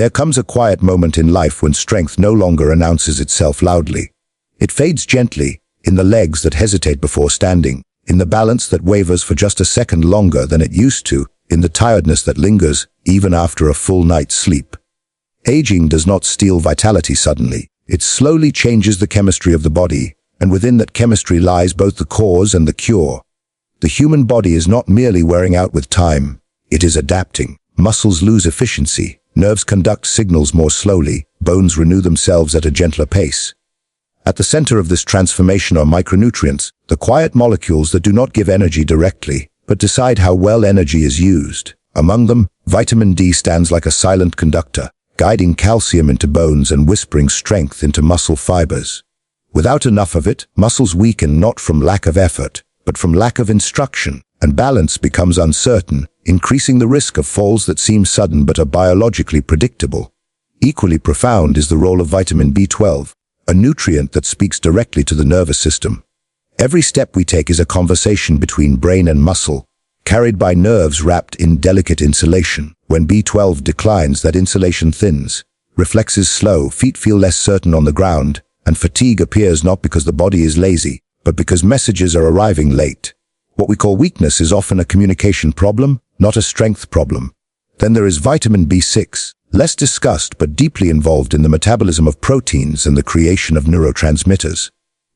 There comes a quiet moment in life when strength no longer announces itself loudly. It fades gently, in the legs that hesitate before standing, in the balance that wavers for just a second longer than it used to, in the tiredness that lingers even after a full night's sleep. Aging does not steal vitality suddenly. It slowly changes the chemistry of the body, and within that chemistry lies both the cause and the cure. The human body is not merely wearing out with time, it is adapting. Muscles lose efficiency, nerves conduct signals more slowly, bones renew themselves at a gentler pace. At the center of this transformation are micronutrients, the quiet molecules that do not give energy directly, but decide how well energy is used. Among them, vitamin D stands like a silent conductor, guiding calcium into bones and whispering strength into muscle fibers. Without enough of it, muscles weaken not from lack of effort, but from lack of instruction, and balance becomes uncertain, increasing the risk of falls that seem sudden but are biologically predictable. Equally profound is the role of vitamin B12, a nutrient that speaks directly to the nervous system. Every step we take is a conversation between brain and muscle, carried by nerves wrapped in delicate insulation. When B12 declines, that insulation thins. Reflexes slow, feet feel less certain on the ground, and fatigue appears not because the body is lazy, but because messages are arriving late. What we call weakness is often a communication problem, not a strength problem. Then there is vitamin B6, less discussed but deeply involved in the metabolism of proteins and the creation of neurotransmitters.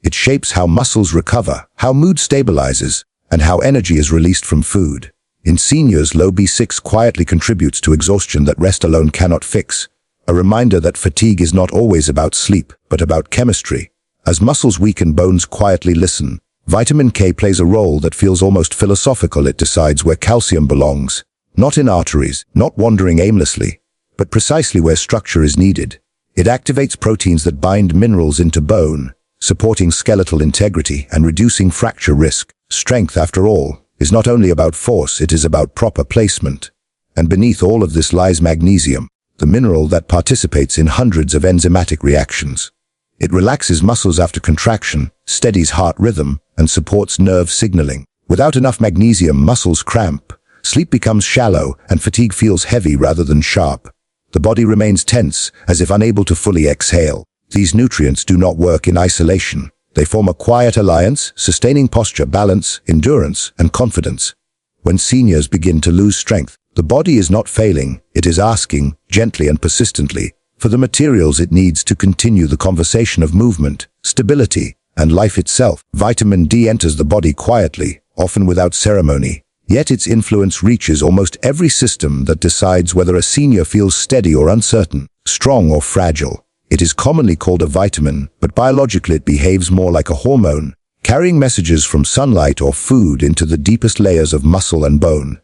It shapes how muscles recover, how mood stabilizes, and how energy is released from food. In seniors, low B6 quietly contributes to exhaustion that rest alone cannot fix, a reminder that fatigue is not always about sleep, but about chemistry. As muscles weaken, bones quietly listen. Vitamin K plays a role that feels almost philosophical. It decides where calcium belongs, not in arteries, not wandering aimlessly, but precisely where structure is needed. It activates proteins that bind minerals into bone, supporting skeletal integrity and reducing fracture risk. Strength, after all, is not only about force, it is about proper placement. And beneath all of this lies magnesium, the mineral that participates in hundreds of enzymatic reactions. It relaxes muscles after contraction, steadies heart rhythm, and supports nerve signaling. Without enough magnesium, muscles cramp, sleep becomes shallow, and fatigue feels heavy rather than sharp. The body remains tense, as if unable to fully exhale. These nutrients do not work in isolation. They form a quiet alliance, sustaining posture, balance, endurance, and confidence. When seniors begin to lose strength, the body is not failing, it is asking, gently and persistently, for the materials it needs to continue the conversation of movement, stability, and life itself. Vitamin D enters the body quietly, often without ceremony, yet its influence reaches almost every system that decides whether a senior feels steady or uncertain, strong or fragile. It is commonly called a vitamin, but biologically it behaves more like a hormone, carrying messages from sunlight or food into the deepest layers of muscle and bone.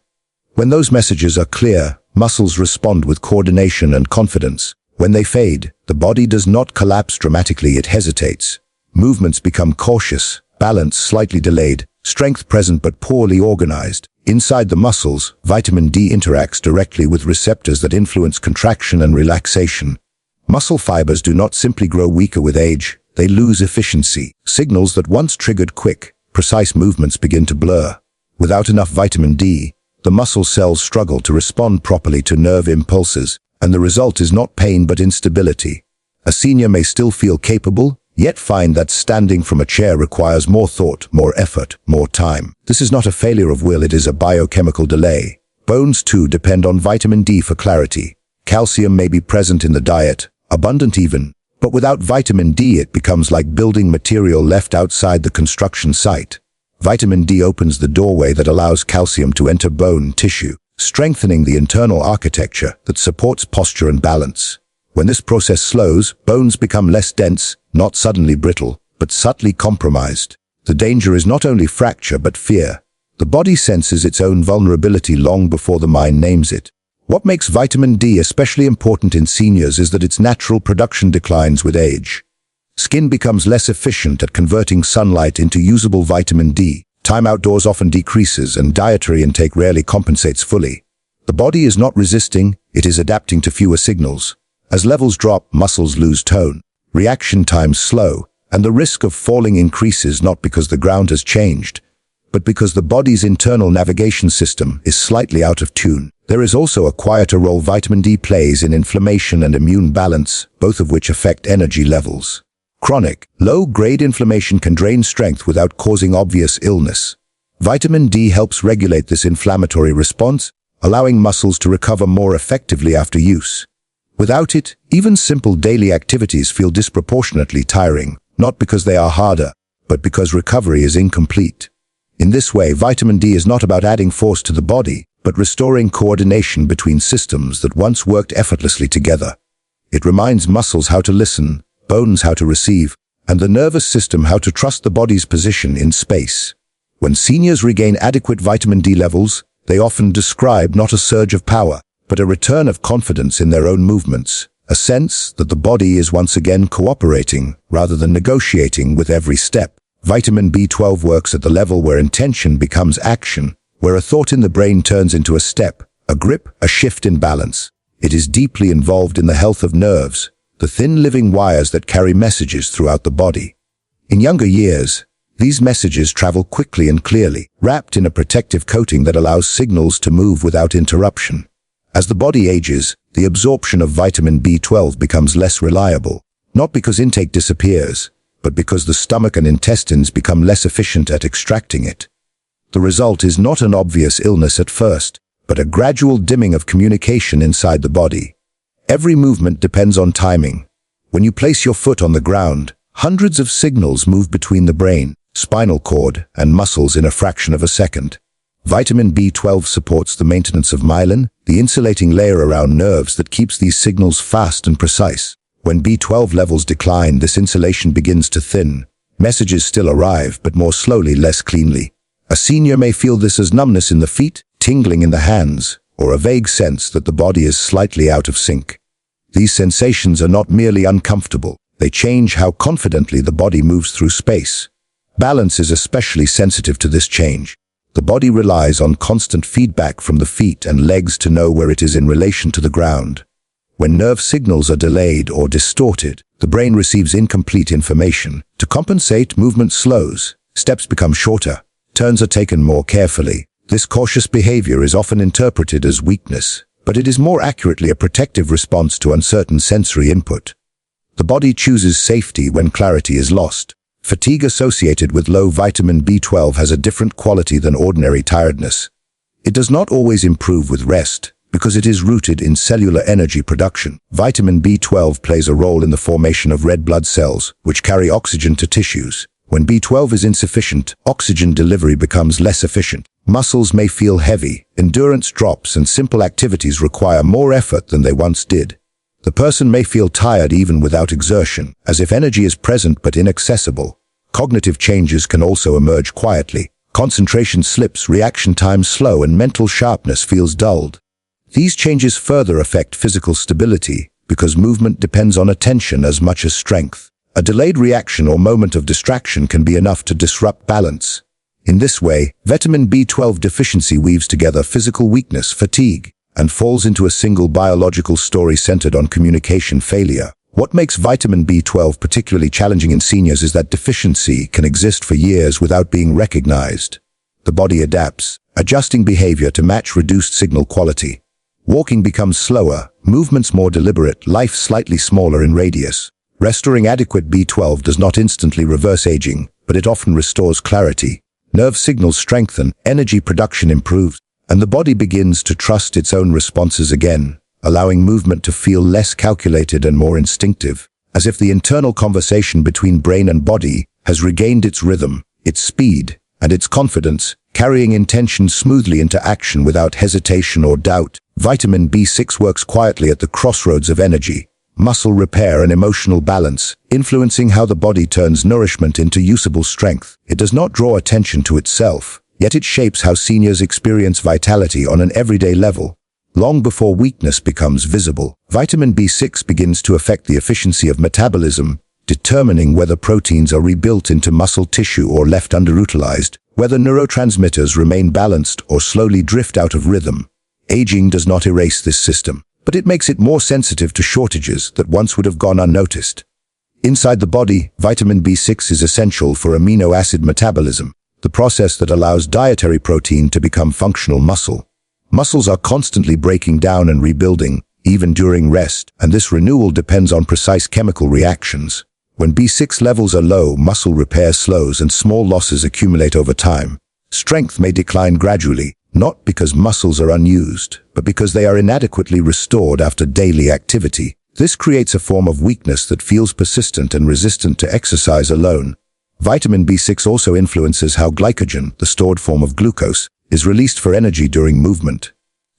When those messages are clear, muscles respond with coordination and confidence. When they fade, the body does not collapse dramatically, it hesitates. Movements become cautious, balance slightly delayed, strength present but poorly organized. Inside the muscles, vitamin D interacts directly with receptors that influence contraction and relaxation. Muscle fibers do not simply grow weaker with age, they lose efficiency. Signals that once triggered quick, precise movements begin to blur. Without enough vitamin D, the muscle cells struggle to respond properly to nerve impulses, and the result is not pain but instability. A senior may still feel capable, yet find that standing from a chair requires more thought, more effort, more time. This is not a failure of will, it is a biochemical delay. Bones too depend on vitamin D for clarity. Calcium may be present in the diet, abundant even, but without vitamin D it becomes like building material left outside the construction site. Vitamin D opens the doorway that allows calcium to enter bone tissue, strengthening the internal architecture that supports posture and balance. When this process slows, bones become less dense, not suddenly brittle, but subtly compromised. The danger is not only fracture but fear. The body senses its own vulnerability long before the mind names it. What makes vitamin D especially important in seniors is that its natural production declines with age. Skin becomes less efficient at converting sunlight into usable vitamin D. Time outdoors often decreases and dietary intake rarely compensates fully. The body is not resisting, it is adapting to fewer signals. As levels drop, muscles lose tone, reaction times slow, and the risk of falling increases not because the ground has changed, but because the body's internal navigation system is slightly out of tune. There is also a quieter role vitamin D plays in inflammation and immune balance, both of which affect energy levels. Chronic, low-grade inflammation can drain strength without causing obvious illness. Vitamin D helps regulate this inflammatory response, allowing muscles to recover more effectively after use. Without it, even simple daily activities feel disproportionately tiring, not because they are harder, but because recovery is incomplete. In this way, vitamin D is not about adding force to the body, but restoring coordination between systems that once worked effortlessly together. It reminds muscles how to listen, bones how to receive, and the nervous system how to trust the body's position in space. When seniors regain adequate vitamin D levels, they often describe not a surge of power, but a return of confidence in their own movements, a sense that the body is once again cooperating rather than negotiating with every step. Vitamin B12 works at the level where intention becomes action, where a thought in the brain turns into a step, a grip, a shift in balance. It is deeply involved in the health of nerves, the thin living wires that carry messages throughout the body. In younger years, these messages travel quickly and clearly, wrapped in a protective coating that allows signals to move without interruption. As the body ages, the absorption of vitamin B12 becomes less reliable, not because intake disappears, but because the stomach and intestines become less efficient at extracting it. The result is not an obvious illness at first, but a gradual dimming of communication inside the body. Every movement depends on timing. When you place your foot on the ground, hundreds of signals move between the brain, spinal cord, and muscles in a fraction of a second. Vitamin B12 supports the maintenance of myelin, the insulating layer around nerves that keeps these signals fast and precise. When B12 levels decline, this insulation begins to thin. Messages still arrive, but more slowly, less cleanly. A senior may feel this as numbness in the feet, tingling in the hands, or a vague sense that the body is slightly out of sync. These sensations are not merely uncomfortable. They change how confidently the body moves through space. Balance is especially sensitive to this change. The body relies on constant feedback from the feet and legs to know where it is in relation to the ground. When nerve signals are delayed or distorted, the brain receives incomplete information. To compensate, movement slows, steps become shorter, turns are taken more carefully. This cautious behavior is often interpreted as weakness, but it is more accurately a protective response to uncertain sensory input. The body chooses safety when clarity is lost. Fatigue associated with low vitamin B12 has a different quality than ordinary tiredness. It does not always improve with rest, because it is rooted in cellular energy production. Vitamin B12 plays a role in the formation of red blood cells, which carry oxygen to tissues. When B12 is insufficient, oxygen delivery becomes less efficient. Muscles may feel heavy, endurance drops, and simple activities require more effort than they once did. The person may feel tired even without exertion, as if energy is present but inaccessible. Cognitive changes can also emerge quietly. Concentration slips, reaction time slow, and mental sharpness feels dulled. These changes further affect physical stability, because movement depends on attention as much as strength. A delayed reaction or moment of distraction can be enough to disrupt balance. In this way, vitamin B12 deficiency weaves together physical weakness, fatigue, and falls into a single biological story centered on communication failure. What makes vitamin B12 particularly challenging in seniors is that deficiency can exist for years without being recognized. The body adapts, adjusting behavior to match reduced signal quality. Walking becomes slower, movements more deliberate, life slightly smaller in radius. Restoring adequate B12 does not instantly reverse aging, but it often restores clarity. Nerve signals strengthen, energy production improves, and the body begins to trust its own responses again, allowing movement to feel less calculated and more instinctive, as if the internal conversation between brain and body has regained its rhythm, its speed, and its confidence, carrying intention smoothly into action without hesitation or doubt. Vitamin B6 works quietly at the crossroads of energy, muscle repair, and emotional balance, influencing how the body turns nourishment into usable strength. It does not draw attention to itself, yet it shapes how seniors experience vitality on an everyday level. Long before weakness becomes visible, vitamin B6 begins to affect the efficiency of metabolism, determining whether proteins are rebuilt into muscle tissue or left underutilized, whether neurotransmitters remain balanced or slowly drift out of rhythm. Aging does not erase this system, but it makes it more sensitive to shortages that once would have gone unnoticed. Inside the body, vitamin B6 is essential for amino acid metabolism. the process that allows dietary protein to become functional muscle. Muscles are constantly breaking down and rebuilding, even during rest, and this renewal depends on precise chemical reactions. When B6 levels are low, muscle repair slows and small losses accumulate over time. Strength may decline gradually, not because muscles are unused, but because they are inadequately restored after daily activity. This creates a form of weakness that feels persistent and resistant to exercise alone. Vitamin B6 also influences how glycogen, the stored form of glucose, is released for energy during movement.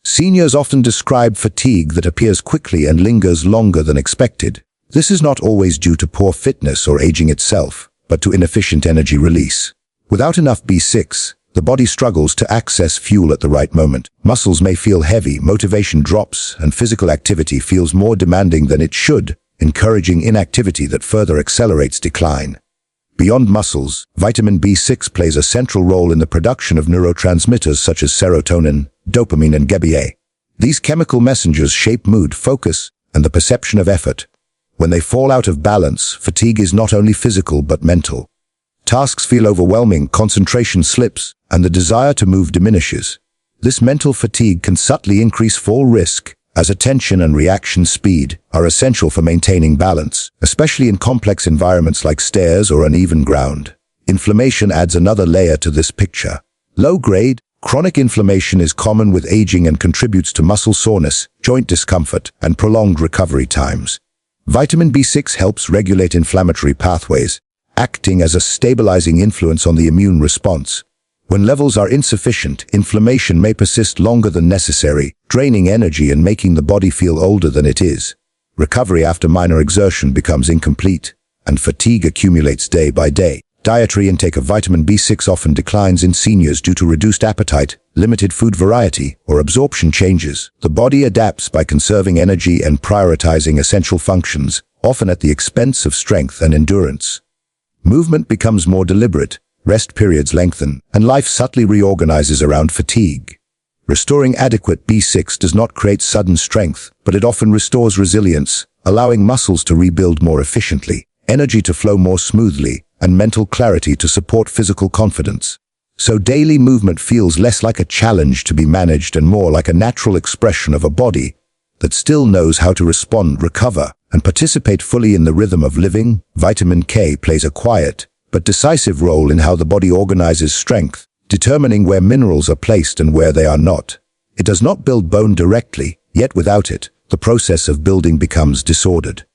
Seniors often describe fatigue that appears quickly and lingers longer than expected. This is not always due to poor fitness or aging itself, but to inefficient energy release. Without enough B6, the body struggles to access fuel at the right moment. Muscles may feel heavy, motivation drops, and physical activity feels more demanding than it should, encouraging inactivity that further accelerates decline. Beyond muscles, vitamin B6 plays a central role in the production of neurotransmitters such as serotonin, dopamine, and GABA. These chemical messengers shape mood, focus, and the perception of effort. When they fall out of balance, fatigue is not only physical but mental. Tasks feel overwhelming, concentration slips, and the desire to move diminishes. This mental fatigue can subtly increase fall risk, as attention and reaction speed are essential for maintaining balance, especially in complex environments like stairs or uneven ground. Inflammation adds another layer to this picture. Low-grade, chronic inflammation is common with aging and contributes to muscle soreness, joint discomfort, and prolonged recovery times. Vitamin B6 helps regulate inflammatory pathways, acting as a stabilizing influence on the immune response. When levels are insufficient, inflammation may persist longer than necessary, draining energy and making the body feel older than it is. Recovery after minor exertion becomes incomplete, and fatigue accumulates day by day. Dietary intake of vitamin B6 often declines in seniors due to reduced appetite, limited food variety, or absorption changes. The body adapts by conserving energy and prioritizing essential functions, often at the expense of strength and endurance. Movement becomes more deliberate, rest periods lengthen, and life subtly reorganizes around fatigue. Restoring adequate B6 does not create sudden strength, but it often restores resilience, allowing muscles to rebuild more efficiently, energy to flow more smoothly, and mental clarity to support physical confidence. So daily movement feels less like a challenge to be managed and more like a natural expression of a body that still knows how to respond, recover, and participate fully in the rhythm of living. Vitamin K plays a quiet but decisive role in how the body organizes strength, determining where minerals are placed and where they are not. It does not build bone directly, yet without it, the process of building becomes disordered.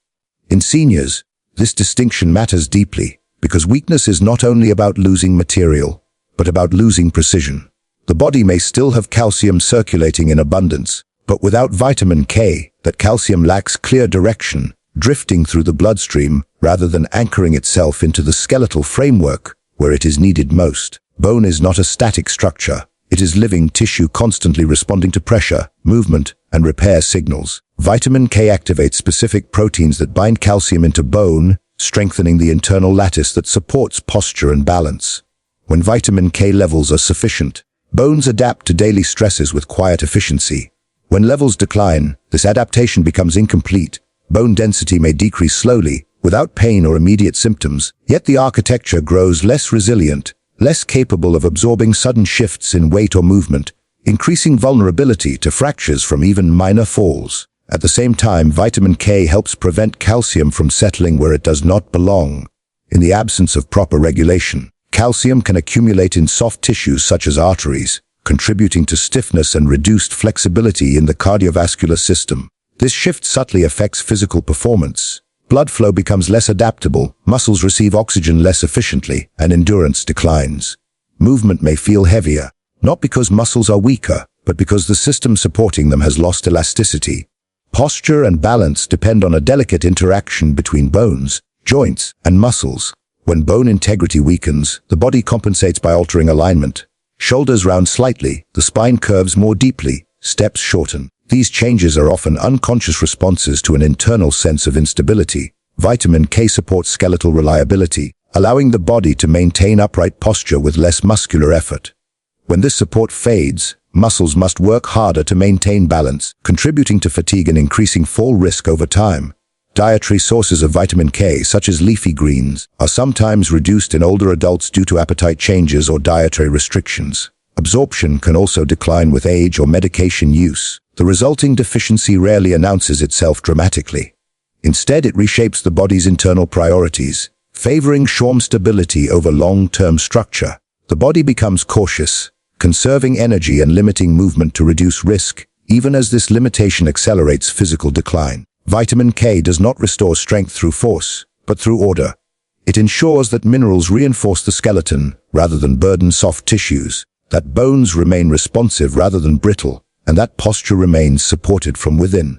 In seniors, this distinction matters deeply, because weakness is not only about losing material, but about losing precision. The body may still have calcium circulating in abundance, but without vitamin K, that calcium lacks clear direction, drifting through the bloodstream rather than anchoring itself into the skeletal framework where it is needed most. Bone is not a static structure. It is living tissue constantly responding to pressure, movement, and repair signals. Vitamin K activates specific proteins that bind calcium into bone, strengthening the internal lattice that supports posture and balance. When vitamin K levels are sufficient, bones adapt to daily stresses with quiet efficiency. When levels decline, this adaptation becomes incomplete. Bone density may decrease slowly, without pain or immediate symptoms, yet the architecture grows less resilient, less capable of absorbing sudden shifts in weight or movement, increasing vulnerability to fractures from even minor falls. At the same time, vitamin K helps prevent calcium from settling where it does not belong. In the absence of proper regulation, calcium can accumulate in soft tissues such as arteries, contributing to stiffness and reduced flexibility in the cardiovascular system. This shift subtly affects physical performance. Blood flow becomes less adaptable, muscles receive oxygen less efficiently, and endurance declines. Movement may feel heavier, not because muscles are weaker, but because the system supporting them has lost elasticity. Posture and balance depend on a delicate interaction between bones, joints, and muscles. When bone integrity weakens, the body compensates by altering alignment. Shoulders round slightly, the spine curves more deeply, steps shorten. These changes are often unconscious responses to an internal sense of instability. Vitamin K supports skeletal reliability, allowing the body to maintain upright posture with less muscular effort. When this support fades, muscles must work harder to maintain balance, contributing to fatigue and increasing fall risk over time. Dietary sources of vitamin K, such as leafy greens, are sometimes reduced in older adults due to appetite changes or dietary restrictions. Absorption can also decline with age or medication use. The resulting deficiency rarely announces itself dramatically. Instead, it reshapes the body's internal priorities, favoring short-term stability over long-term structure. The body becomes cautious, conserving energy and limiting movement to reduce risk, even as this limitation accelerates physical decline. Vitamin K does not restore strength through force, but through order. It ensures that minerals reinforce the skeleton rather than burden soft tissues, that bones remain responsive rather than brittle, and that posture remains supported from within.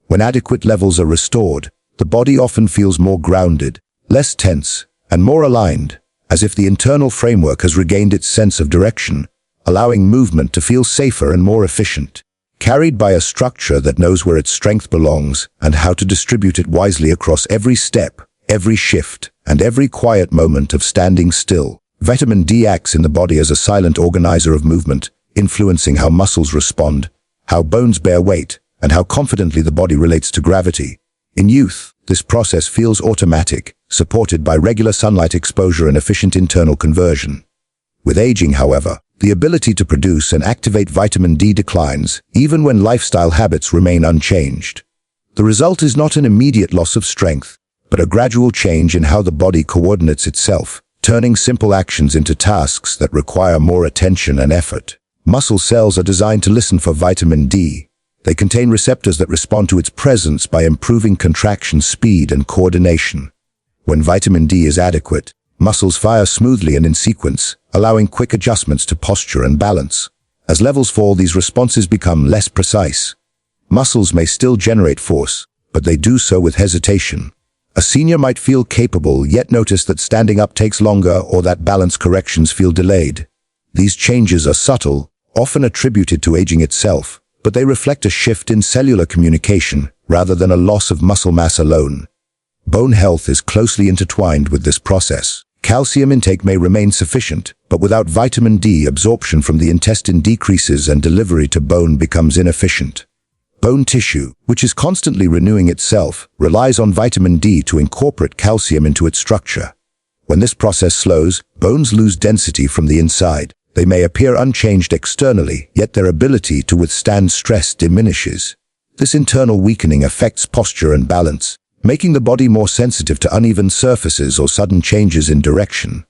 When adequate levels are restored, the body often feels more grounded, less tense, and more aligned, as if the internal framework has regained its sense of direction, allowing movement to feel safer and more efficient. Carried by a structure that knows where its strength belongs and how to distribute it wisely across every step, every shift, and every quiet moment of standing still. Vitamin D acts in the body as a silent organizer of movement, influencing how muscles respond, how bones bear weight, and how confidently the body relates to gravity. In youth, this process feels automatic, supported by regular sunlight exposure and efficient internal conversion. With aging, however, the ability to produce and activate vitamin D declines, even when lifestyle habits remain unchanged. The result is not an immediate loss of strength, but a gradual change in how the body coordinates itself, turning simple actions into tasks that require more attention and effort. Muscle cells are designed to listen for vitamin D. They contain receptors that respond to its presence by improving contraction speed and coordination. When vitamin D is adequate, muscles fire smoothly and in sequence, allowing quick adjustments to posture and balance. As levels fall, these responses become less precise. Muscles may still generate force, but they do so with hesitation. A senior might feel capable, yet notice that standing up takes longer or that balance corrections feel delayed. These changes are subtle, often attributed to aging itself, but they reflect a shift in cellular communication rather than a loss of muscle mass alone. Bone health is closely intertwined with this process. Calcium intake may remain sufficient, but without vitamin D, absorption from the intestine decreases and delivery to bone becomes inefficient. Bone tissue, which is constantly renewing itself, relies on vitamin D to incorporate calcium into its structure. When this process slows, bones lose density from the inside. They may appear unchanged externally, yet their ability to withstand stress diminishes. This internal weakening affects posture and balance, making the body more sensitive to uneven surfaces or sudden changes in direction.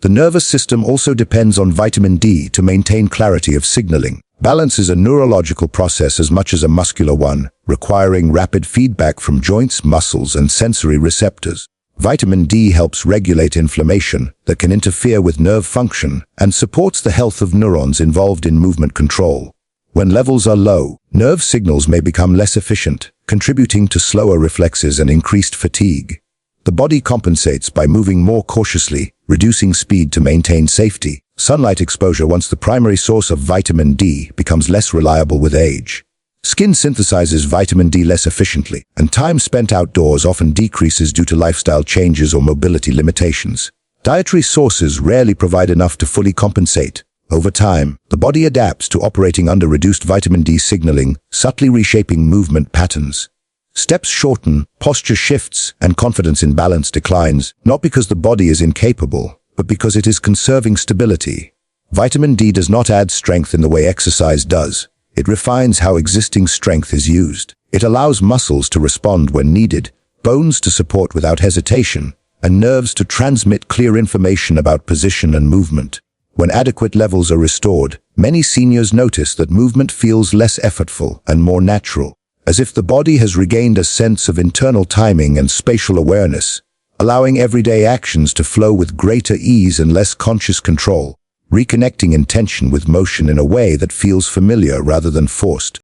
The nervous system also depends on vitamin D to maintain clarity of signaling. Balance is a neurological process as much as a muscular one, requiring rapid feedback from joints, muscles, and sensory receptors. Vitamin D helps regulate inflammation that can interfere with nerve function and supports the health of neurons involved in movement control. When levels are low, nerve signals may become less efficient, contributing to slower reflexes and increased fatigue. The body compensates by moving more cautiously, reducing speed to maintain safety. Sunlight exposure, once the primary source of vitamin D, becomes less reliable with age. Skin synthesizes vitamin D less efficiently, and time spent outdoors often decreases due to lifestyle changes or mobility limitations. Dietary sources rarely provide enough to fully compensate. Over time, the body adapts to operating under reduced vitamin D signaling, subtly reshaping movement patterns. Steps shorten, posture shifts, and confidence in balance declines, not because the body is incapable, but because it is conserving stability. Vitamin D does not add strength in the way exercise does. It refines how existing strength is used. It allows muscles to respond when needed, bones to support without hesitation, and nerves to transmit clear information about position and movement. When adequate levels are restored, many seniors notice that movement feels less effortful and more natural, as if the body has regained a sense of internal timing and spatial awareness, allowing everyday actions to flow with greater ease and less conscious control, reconnecting intention with motion in a way that feels familiar rather than forced.